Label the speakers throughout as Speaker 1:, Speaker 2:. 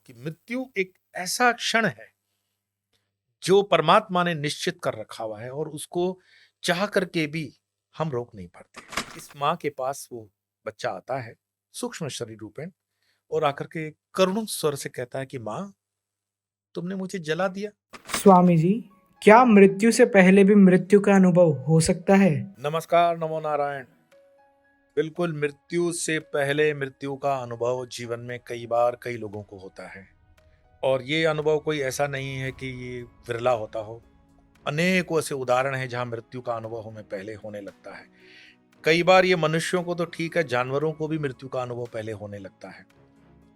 Speaker 1: कि मृत्यु एक ऐसा क्षण है जो परमात्मा ने निश्चित कर रखा हुआ है और उसको चाह करके भी हम रोक नहीं पाते। इस माँ के पास वो बच्चा आता है सूक्ष्म शरीर रूपेण और आकर के करुण स्वर से कहता है कि माँ, तुमने मुझे जला दिया।
Speaker 2: स्वामी जी, क्या मृत्यु से पहले भी मृत्यु का अनुभव हो सकता है?
Speaker 1: नमस्कार, नमो नारायण। बिल्कुल, मृत्यु से पहले मृत्यु का अनुभव जीवन में कई बार कई लोगों को होता है और ये अनुभव कोई ऐसा नहीं है कि ये विरला होता हो। अनेकों ऐसे उदाहरण हैं जहाँ मृत्यु का अनुभव हमें पहले होने लगता है। कई बार ये मनुष्यों को तो ठीक है, जानवरों को भी मृत्यु का अनुभव पहले होने लगता है।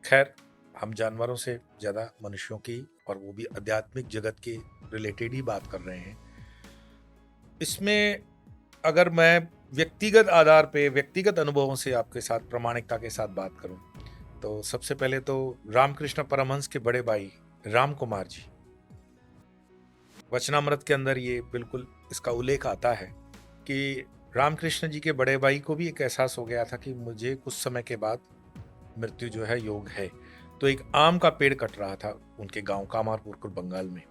Speaker 1: खैर, हम जानवरों से ज़्यादा मनुष्यों की और वो भी आध्यात्मिक जगत के रिलेटेड ही बात कर रहे हैं। इसमें अगर मैं व्यक्तिगत आधार पे व्यक्तिगत अनुभवों से आपके साथ प्रामाणिकता के साथ बात करूं, तो सबसे पहले तो रामकृष्ण परमहंस के बड़े भाई राम कुमार जी, वचनामृत के अंदर ये बिल्कुल इसका उल्लेख आता है कि रामकृष्ण जी के बड़े भाई को भी एक एहसास हो गया था कि मुझे कुछ समय के बाद मृत्यु जो है योग है। तो एक आम का पेड़ कट रहा था उनके गांव कामारपुर बंगाल में।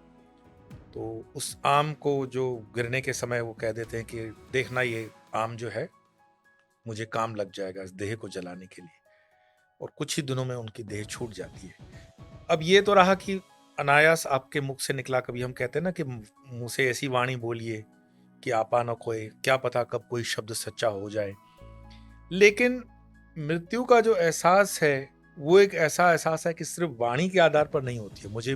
Speaker 1: तो उस आम को जो गिरने के समय वो कह देते हैं कि देखना, ये आम जो है मुझे काम लग जाएगा इस देह को जलाने के लिए, और कुछ ही दिनों में उनकी देह छूट जाती है। अब ये तो रहा कि अनायास आपके मुख से निकला। कभी हम कहते हैं ना कि मुंह से ऐसी वाणी बोलिए कि आपा न खोए, क्या पता कब कोई शब्द सच्चा हो जाए। लेकिन मृत्यु का जो एहसास है वो एक ऐसा एहसास है कि सिर्फ वाणी के आधार पर नहीं होती है। मुझे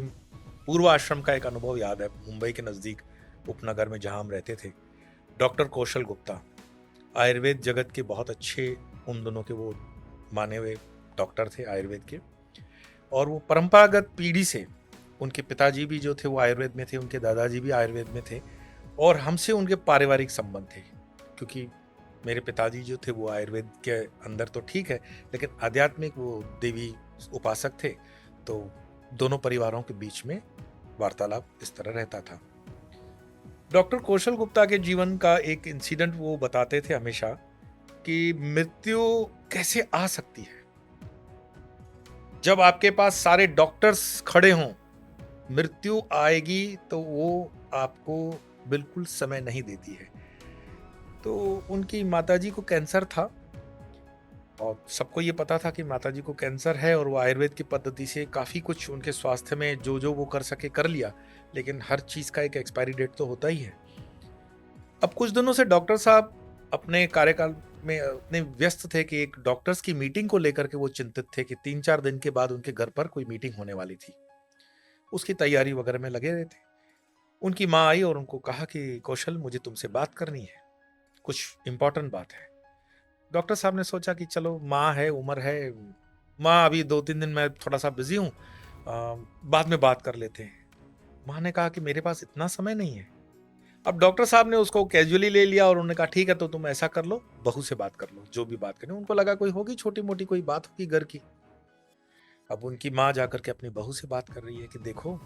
Speaker 1: पूर्व आश्रम का एक अनुभव याद है, मुंबई के नज़दीक उपनगर में जहां हम रहते थे। डॉक्टर कौशल गुप्ता आयुर्वेद जगत के बहुत अच्छे उन दोनों के वो माने हुए डॉक्टर थे आयुर्वेद के, और वो परंपरागत पीढ़ी से उनके पिताजी भी जो थे वो आयुर्वेद में थे, उनके दादाजी भी आयुर्वेद में थे, और हमसे उनके पारिवारिक संबंध थे। क्योंकि मेरे पिताजी जो थे वो आयुर्वेद के अंदर तो ठीक है, लेकिन आध्यात्मिक वो देवी उपासक थे। तो दोनों परिवारों के बीच में वार्तालाप इस तरह रहता था। डॉक्टर कौशल गुप्ता के जीवन का एक इंसिडेंट वो बताते थे हमेशा कि मृत्यु कैसे आ सकती है। जब आपके पास सारे डॉक्टर्स खड़े हों, मृत्यु आएगी तो वो आपको बिल्कुल समय नहीं देती है। तो उनकी माताजी को कैंसर था और सबको ये पता था कि माताजी को कैंसर है, और वो आयुर्वेद की पद्धति से काफ़ी कुछ उनके स्वास्थ्य में जो जो वो कर सके कर लिया, लेकिन हर चीज़ का एक एक्सपायरी डेट तो होता ही है। अब कुछ दिनों से डॉक्टर साहब अपने कार्यकाल में इतने व्यस्त थे कि एक डॉक्टर्स की मीटिंग को लेकर के वो चिंतित थे कि 3-4 दिन के बाद उनके घर पर कोई मीटिंग होने वाली थी। उसकी तैयारी वगैरह में लगे रहे थे। उनकी माँ आई और उनको कहा कि कौशल, मुझे तुमसे बात करनी है, कुछ इंपॉर्टेंट बात है। डॉक्टर साहब ने सोचा कि चलो माँ है, उम्र है, माँ अभी 2-3 दिन मैं थोड़ा सा बिजी हूँ, बाद में बात कर लेते हैं। माँ ने कहा कि मेरे पास इतना समय नहीं है। अब डॉक्टर साहब ने उसको कैजुअली ले लिया और उन्होंने कहा ठीक है, तो तुम ऐसा कर लो, बहू से बात कर लो, जो भी बात करनी। उनको लगा कोई होगी छोटी मोटी कोई बात होगी घर की। अब उनकी माँ जाकर के अपनी बहू से बात कर रही है कि देखो,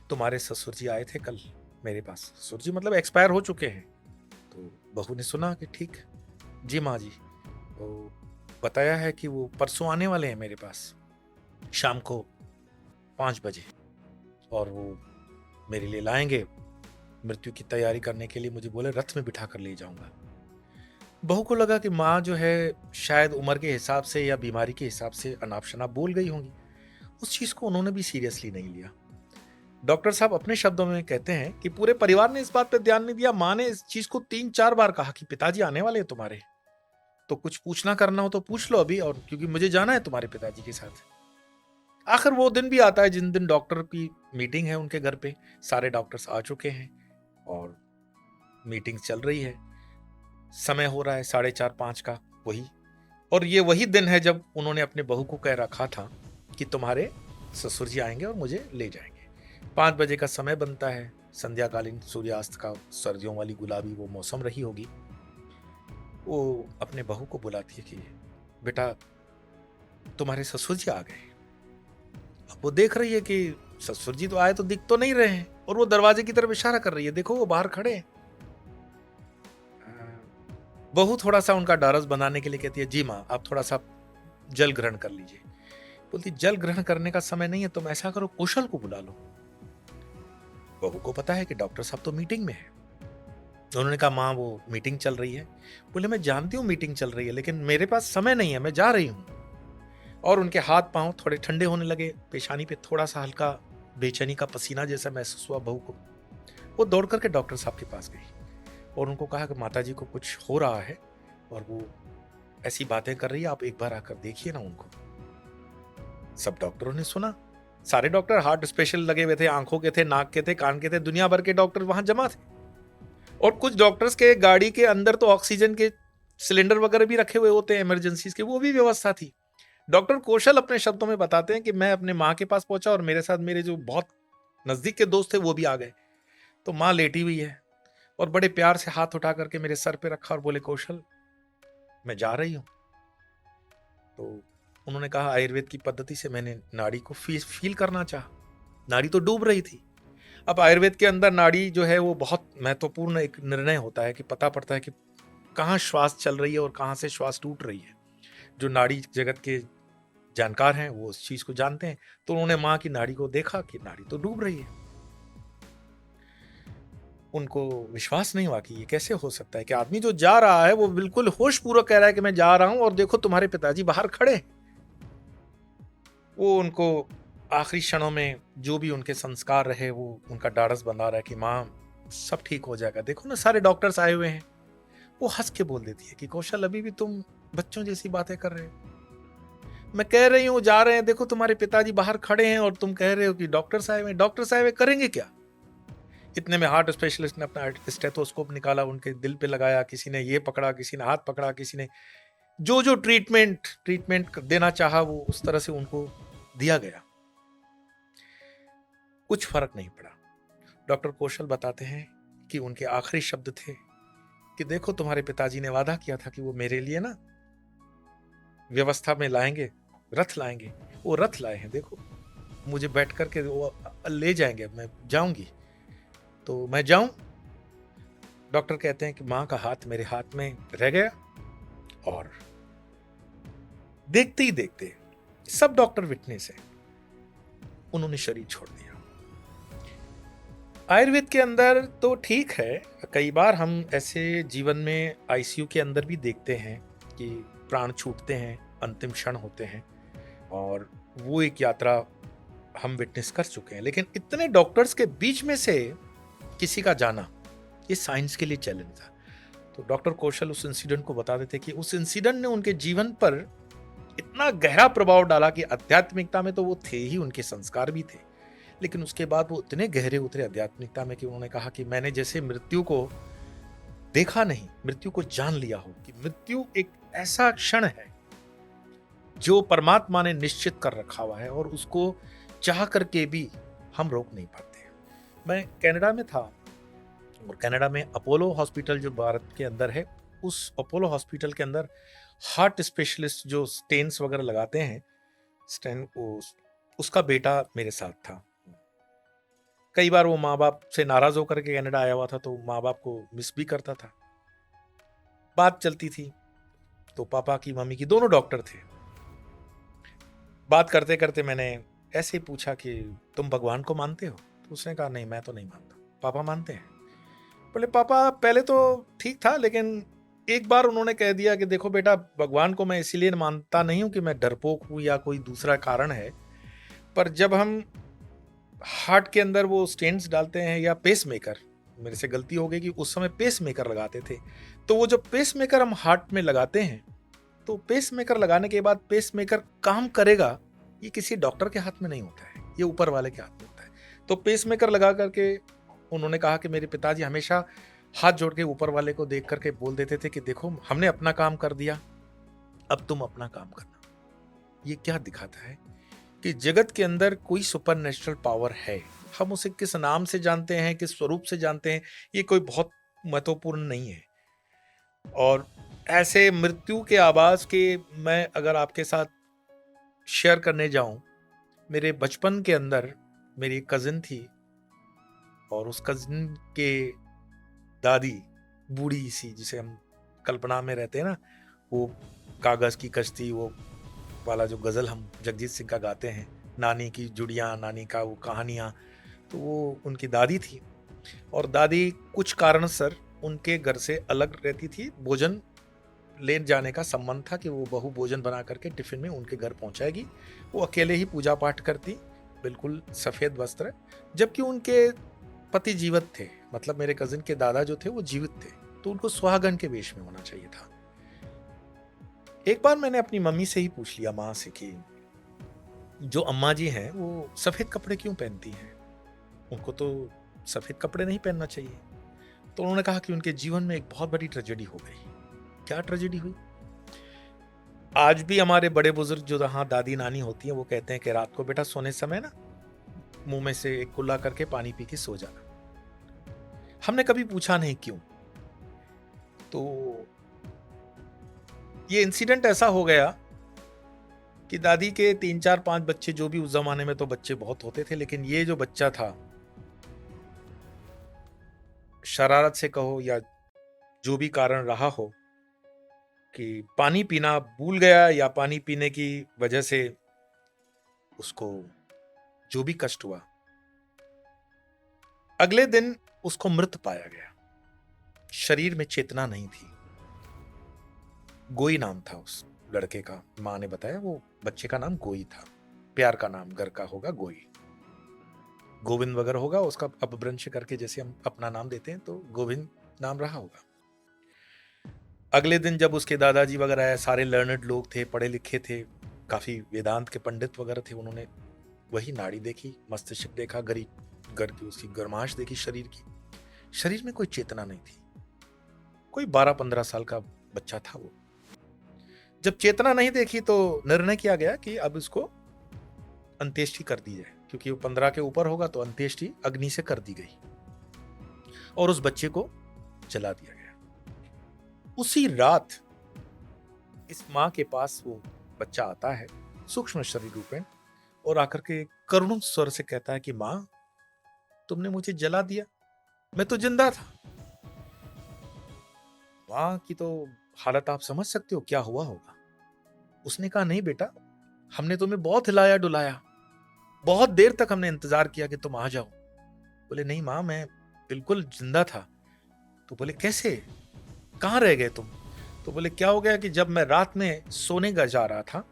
Speaker 1: तुम्हारे ससुर जी आए थे कल मेरे पास। ससुर जी मतलब एक्सपायर हो चुके हैं। तो बहू ने सुना कि ठीक, जी माँ जी, तो बताया है कि वो परसों आने वाले हैं मेरे पास शाम को 5 बजे, और वो मेरे लिए लाएंगे। मृत्यु की तैयारी करने के लिए मुझे बोले रथ में बिठा कर ले जाऊंगा। बहू को लगा कि माँ जो है शायद उम्र के हिसाब से या बीमारी के हिसाब से अनाप शनाप बोल गई होंगी। उस चीज को उन्होंने भी सीरियसली नहीं लिया। डॉक्टर साहब अपने शब्दों में कहते हैं कि पूरे परिवार ने इस बात पर ध्यान नहीं दिया। माँ ने इस चीज को 3-4 बार कहा कि पिताजी आने वाले हैं तुम्हारे, तो कुछ पूछना करना हो तो पूछ लो अभी, और क्योंकि मुझे जाना है तुम्हारे पिताजी के साथ। आखिर वो दिन भी आता है जिन दिन डॉक्टर की मीटिंग है उनके घर पे। सारे डॉक्टर्स आ चुके हैं और मीटिंग चल रही है। समय हो रहा है 4:30-5 का, वही, और ये वही दिन है जब उन्होंने अपने बहू को कह रखा था कि तुम्हारे ससुर जी आएंगे और मुझे ले जाएंगे। 5 बजे का समय बनता है, संध्याकालीन सूर्यास्त का सर्दियों वाली गुलाबी वो मौसम रही होगी। वो अपने बहू को बुलाती है कि बेटा, तुम्हारे ससुर जी आ गए। अब वो देख रही है कि ससुर जी तो आए तो दिख तो नहीं रहे हैं, और वो दरवाजे की तरफ इशारा कर रही है, देखो वो बाहर खड़े हैं। बहू थोड़ा सा उनका ढारस बनाने के लिए कहती है, जी माँ, आप थोड़ा सा जल ग्रहण कर लीजिए। बोलती जल ग्रहण करने का समय नहीं है, तुम ऐसा करो कौशल को बुला लो। बहू को पता है कि डॉक्टर साहब तो मीटिंग में है। उन्होंने कहा माँ वो मीटिंग चल रही है। बोले मैं जानती हूँ मीटिंग चल रही है, लेकिन मेरे पास समय नहीं है, मैं जा रही हूँ। और उनके हाथ पांव थोड़े ठंडे होने लगे, पेशानी पे थोड़ा सा हल्का बेचैनी का पसीना जैसा महसूस हुआ बहू को। वो दौड़ करके डॉक्टर साहब के पास गई और उनको कहा कि माता जी को कुछ हो रहा है और वो ऐसी बातें कर रही है, आप एक बार आकर देखिए ना उनको। सब डॉक्टरों ने सुना। सारे डॉक्टर हार्ट स्पेशल लगे हुए थे, आंखों के थे, नाक के थे, कान के थे, दुनिया भर के डॉक्टर वहां जमा थे। और कुछ डॉक्टर्स के गाड़ी के अंदर तो ऑक्सीजन के सिलेंडर वगैरह भी रखे हुए होते हैं इमरजेंसीज के, वो भी व्यवस्था थी। डॉक्टर कौशल अपने शब्दों में बताते हैं कि मैं अपने माँ के पास पहुंचा और मेरे साथ मेरे जो बहुत नजदीक के दोस्त थे वो भी आ गए। तो माँ लेटी हुई है और बड़े प्यार से हाथ उठा करके मेरे सर पे रखा और बोले कौशल मैं जा रही हूं। तो उन्होंने कहा आयुर्वेद की पद्धति से मैंने नाड़ी को फील करना चाहा। नाड़ी तो डूब रही थी। अब आयुर्वेद के अंदर नाड़ी जो है वो बहुत महत्वपूर्ण एक निर्णय होता है कि पता पड़ता है कि कहाँ श्वास चल रही है और कहाँ से श्वास टूट रही है। जो नाड़ी जगत के जानकार हैं वो उस चीज को जानते हैं। तो उन्होंने माँ की नाड़ी को देखा कि नाड़ी तो डूब रही है। उनको विश्वास नहीं हुआ कि ये कैसे हो सकता है कि आदमी जो जा रहा है वो बिल्कुल होश पूर्वक कह रहा है कि मैं जा रहा हूं और देखो तुम्हारे पिताजी बाहर खड़े हैं। वो उनको आखिरी क्षणों में जो भी उनके संस्कार रहे वो उनका डाढ़स बंधा रहा है कि माँ सब ठीक हो जाएगा, देखो ना सारे डॉक्टर्स आए हुए हैं। वो हंस के बोल देती है कि कौशल अभी भी तुम बच्चों जैसी बातें कर रहे हो। मैं कह रही हूँ जा रहे हैं, देखो तुम्हारे पिताजी बाहर खड़े हैं और तुम कह रहे हो कि डॉक्टर साहब हैं। डॉक्टर साहब करेंगे क्या? इतने में हार्ट स्पेशलिस्ट ने अपना स्टेथोस्कोप निकाला, उनके दिल पे लगाया, किसी ने ये पकड़ा, किसी ने हाथ पकड़ा, किसी ने जो जो ट्रीटमेंट देना चाहा वो उस तरह से उनको दिया गया। कुछ फर्क नहीं पड़ा। डॉक्टर कौशल बताते हैं कि उनके आखिरी शब्द थे कि देखो तुम्हारे पिताजी ने वादा किया था कि वो मेरे लिए ना व्यवस्था में लाएंगे, रथ लाएंगे। वो रथ लाए हैं, देखो मुझे बैठ करके वो ले जाएंगे, मैं जाऊंगी तो मैं जाऊं। डॉक्टर कहते हैं कि मां का हाथ मेरे हाथ में रह गया और देखते ही देखते सब डॉक्टर विटनेस है, उन्होंने शरीर छोड़ दिया। आयुर्वेद के अंदर तो ठीक है, कई बार हम ऐसे जीवन में आईसीयू के अंदर भी देखते हैं कि प्राण छूटते हैं, अंतिम क्षण होते हैं, और वो एक यात्रा हम विटनेस कर चुके हैं। लेकिन इतने डॉक्टर्स के बीच में से किसी का जाना ये साइंस के लिए चैलेंज था। तो डॉक्टर कौशल उस इंसिडेंट को बता देते कि उस इंसिडेंट ने उनके जीवन पर इतना गहरा प्रभाव डाला कि आध्यात्मिकता में तो वो थे ही, उनके संस्कार भी थे, लेकिन उसके बाद वो इतने गहरे उतरे आध्यात्मिकता में कि उन्होंने कहा कि मैंने जैसे मृत्यु को देखा नहीं, मृत्यु को जान लिया हो कि मृत्यु एक ऐसा क्षण है जो परमात्मा ने निश्चित कर रखा हुआ है और उसको चाह करके भी हम रोक नहीं पाते। मैं कनाडा में था और कनाडा में अपोलो हॉस्पिटल जो भारत के अंदर है, उस अपोलो हॉस्पिटल के अंदर हार्ट स्पेशलिस्ट जो स्टेन्स वगैरह लगाते हैं, स्टेन उसका बेटा मेरे साथ था। कई बार वो माँ बाप से नाराज होकर के कनाडा आया हुआ था तो माँ बाप को मिस भी करता था। बात चलती थी तो पापा की मम्मी की दोनों डॉक्टर थे। बात करते करते मैंने ऐसे ही पूछा कि तुम भगवान को मानते हो? तो उसने कहा नहीं मैं तो नहीं मानता, पापा मानते हैं। बोले पापा पहले तो ठीक था, लेकिन एक बार उन्होंने कह दिया कि देखो बेटा भगवान को मैं इसीलिए मानता नहीं हूं कि मैं डरपोक हूं या कोई दूसरा कारण है, पर जब हम हार्ट के अंदर वो स्टेंट्स डालते हैं या पेस मेकर, मेरे से गलती हो गई कि उस समय पेस मेकर लगाते थे, तो वो जो पेस मेकर हम हार्ट में लगाते हैं तो पेस मेकर लगाने के बाद पेस मेकर काम करेगा ये किसी डॉक्टर के हाथ में नहीं होता है, ये ऊपर वाले के हाथ में होता है। तो पेस मेकर लगा करके उन्होंने कहा कि मेरे पिताजी हमेशा हाथ जोड़ के ऊपर वाले को देख करके बोल देते थे कि देखो हमने अपना काम कर दिया, अब तुम अपना काम करना। ये क्या दिखाता है कि जगत के अंदर कोई सुपर नेचुरल पावर है। हम उसे किस नाम से जानते हैं, किस स्वरूप से जानते हैं, ये कोई बहुत महत्वपूर्ण नहीं है। और ऐसे मृत्यु के आवाज के मैं अगर आपके साथ शेयर करने जाऊं, मेरे बचपन के अंदर मेरी कजिन थी और उस कजिन के दादी बूढ़ी सी, जिसे हम कल्पना में रहते हैं ना, वो कागज की कश्ती, वो वाला जो गज़ल हम जगजीत सिंह का गाते हैं, नानी की जुड़ियाँ, नानी का वो कहानियाँ, तो वो उनकी दादी थी और दादी कुछ कारणसर उनके घर से अलग रहती थी। भोजन ले जाने का संबंध था कि वो बहू भोजन बना करके टिफ़िन में उनके घर पहुँचाएगी। वो अकेले ही पूजा पाठ करती, बिल्कुल सफ़ेद वस्त्र, जबकि उनके पति जीवित थे। मतलब मेरे कज़िन के दादा जो थे वो जीवित थे, तो उनको सुहागन के वेश में होना चाहिए था। एक बार मैंने अपनी मम्मी से ही पूछ लिया, माँ से, कि जो अम्मा जी हैं वो सफ़ेद कपड़े क्यों पहनती हैं? उनको तो सफ़ेद कपड़े नहीं पहनना चाहिए। तो उन्होंने कहा कि उनके जीवन में एक बहुत बड़ी ट्रेजेडी हो गई। क्या ट्रेजेडी हुई? आज भी हमारे बड़े बुजुर्ग जो हाँ दादी नानी होती हैं वो कहते हैं कि रात को बेटा सोने समय ना मुंह में से एक कुल्ला करके पानी पी के सो जाना। हमने कभी पूछा नहीं क्यों। तो ये इंसिडेंट ऐसा हो गया कि दादी के 3 4 5 बच्चे, जो भी उस जमाने में तो बच्चे बहुत होते थे, लेकिन ये जो बच्चा था, शरारत से कहो या जो भी कारण रहा हो, कि पानी पीना भूल गया या पानी पीने की वजह से उसको जो भी कष्ट हुआ, अगले दिन उसको मृत पाया गया। शरीर में चेतना नहीं थी। गोई नाम था उस लड़के का, माँ ने बताया वो बच्चे का नाम गोई था। प्यार का नाम घर का होगा गोई, गोविंद वगैरह होगा उसका अपभ्रंश करके, जैसे हम अपना नाम देते हैं तो गोविंद नाम रहा होगा। अगले दिन जब उसके दादाजी वगैरह आए, सारे लर्नड लोग थे, पढ़े लिखे थे, काफी वेदांत के पंडित वगैरह थे, उन्होंने वही नाड़ी देखी, मस्तिष्क देखा, घर की उसकी गर्माश देखी, शरीर में कोई चेतना नहीं थी। कोई 12 15 साल का बच्चा था वो। जब चेतना नहीं देखी तो निर्णय किया गया कि अब इसको अंत्येष्टि कर दी जाए, क्योंकि वो 15 के ऊपर होगा, तो अंत्येष्टि अग्नि से कर दी गई और उस बच्चे को जला दिया गया। उसी रात इस माँ के पास वो बच्चा आता है सूक्ष्म शरीर रूपेण, और आकर के करुण स्वर से कहता है कि माँ, तुमने मुझे जला दिया, मैं तो जिंदा था। माँ की तो हालत आप समझ सकते हो क्या हुआ होगा। उसने कहा, नहीं बेटा, हमने तुम्हें बहुत हिलाया डुलाया, बहुत देर तक हमने इंतजार किया कि तुम आ जाओ। बोले, नहीं माँ, मैं बिल्कुल जिंदा था। तो बोले, कैसे, कहाँ रह गए तुम? तो बोले, क्या हो गया कि जब मैं रात में सोने का जा रहा था,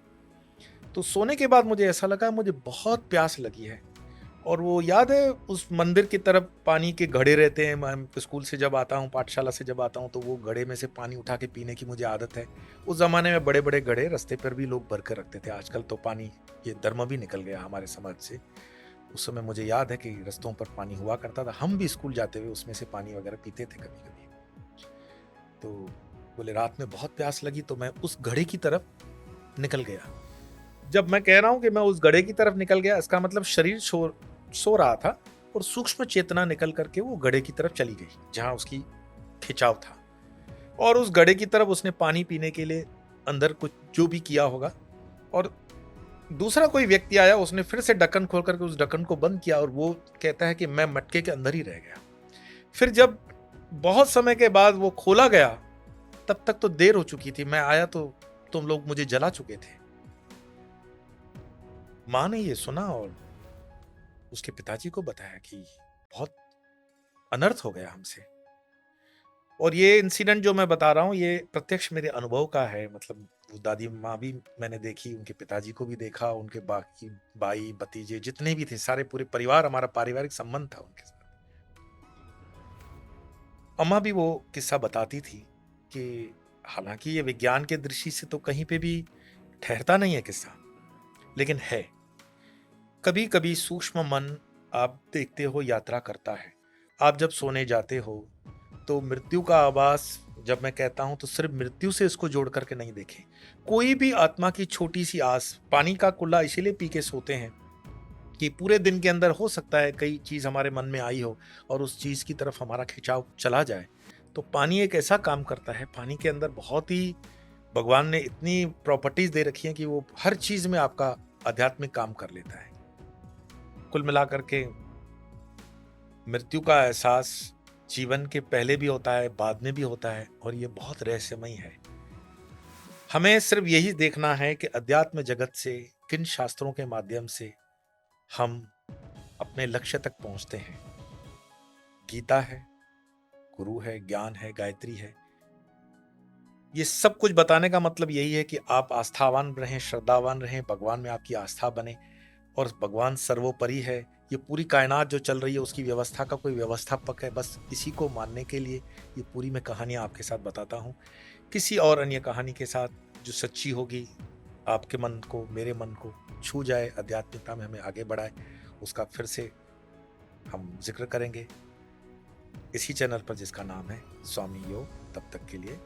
Speaker 1: तो सोने के बाद मुझे ऐसा लगा मुझे बहुत प्यास लगी है। और वो याद है, उस मंदिर की तरफ पानी के घड़े रहते हैं, मैं स्कूल से जब आता हूँ, पाठशाला से जब आता हूँ, तो वो घड़े में से पानी उठा के पीने की मुझे आदत है। उस जमाने में बड़े बड़े घड़े रास्ते पर भी लोग भर कर रखते थे। आजकल तो पानी, ये धर्म भी निकल गया हमारे समाज से। उस समय मुझे याद है कि रास्तों पर पानी हुआ करता था, हम भी स्कूल जाते हुए उसमें से पानी वगैरह पीते थे कभी कभी। तो बोले, रात में बहुत प्यास लगी तो मैं उस घड़े की तरफ निकल गया। जब मैं कह रहा हूं कि मैं उस घड़े की तरफ निकल गया, इसका मतलब शरीर सो रहा था और सूक्ष्म चेतना निकल करके वो घड़े की तरफ चली गई जहां उसकी खिंचाव था, और उस घड़े की तरफ उसने पानी पीने के लिए अंदर कुछ जो भी किया होगा, और दूसरा कोई व्यक्ति आया, उसने फिर से ढक्कन खोल करके उस ढक्कन को बंद किया, और वो कहता है कि मैं मटके के अंदर ही रह गया। फिर जब बहुत समय के बाद वो खोला गया, तब तक तो देर हो चुकी थी, मैं आया तो तुम लोग मुझे जला चुके थे। माँ ने ये सुना और उसके पिताजी को बताया कि बहुत अनर्थ हो गया हमसे। और ये इंसिडेंट जो मैं बता रहा हूँ, ये प्रत्यक्ष मेरे अनुभव का है। मतलब वो दादी माँ भी मैंने देखी, उनके पिताजी को भी देखा, उनके बाकी भाई भतीजे जितने भी थे, सारे पूरे परिवार, हमारा पारिवारिक संबंध था उनके साथ। अम्मा भी वो किस्सा बताती थी कि हालांकि ये विज्ञान के दृष्टि से तो कहीं पे भी ठहरता नहीं है किस्सा, लेकिन है। कभी कभी सूक्ष्म मन, आप देखते हो, यात्रा करता है। आप जब सोने जाते हो तो मृत्यु का आभास, जब मैं कहता हूं तो सिर्फ मृत्यु से इसको जोड़ करके नहीं देखें। कोई भी आत्मा की छोटी सी आस, पानी का कुल्ला इसीलिए पी के सोते हैं कि पूरे दिन के अंदर हो सकता है कई चीज हमारे मन में आई हो और उस चीज की तरफ हमारा खिंचाव चला जाए। तो पानी एक ऐसा काम करता है, पानी के अंदर बहुत ही भगवान ने इतनी प्रॉपर्टीज दे रखी हैं कि वो हर चीज में आपका आध्यात्मिक काम कर लेता है। कुल मिलाकर के मृत्यु का एहसास जीवन के पहले भी होता है, बाद में भी होता है, और ये बहुत रहस्यमय है। हमें सिर्फ यही देखना है कि अध्यात्म जगत से किन शास्त्रों के माध्यम से हम अपने लक्ष्य तक पहुंचते हैं। गीता है, गुरु है, ज्ञान है, गायत्री है। ये सब कुछ बताने का मतलब यही है कि आप आस्थावान रहें, श्रद्धावान रहें, भगवान में आपकी आस्था बने और भगवान सर्वोपरि है। ये पूरी कायनात जो चल रही है उसकी व्यवस्था का कोई व्यवस्थापक है, बस इसी को मानने के लिए ये पूरी मैं कहानियाँ आपके साथ बताता हूँ। किसी और अन्य कहानी के साथ जो सच्ची होगी, आपके मन को, मेरे मन को छू जाए, आध्यात्मिकता में हमें आगे बढ़ाए, उसका फिर से हम जिक्र करेंगे इसी चैनल पर जिसका नाम है स्वामी योग। तब तक के लिए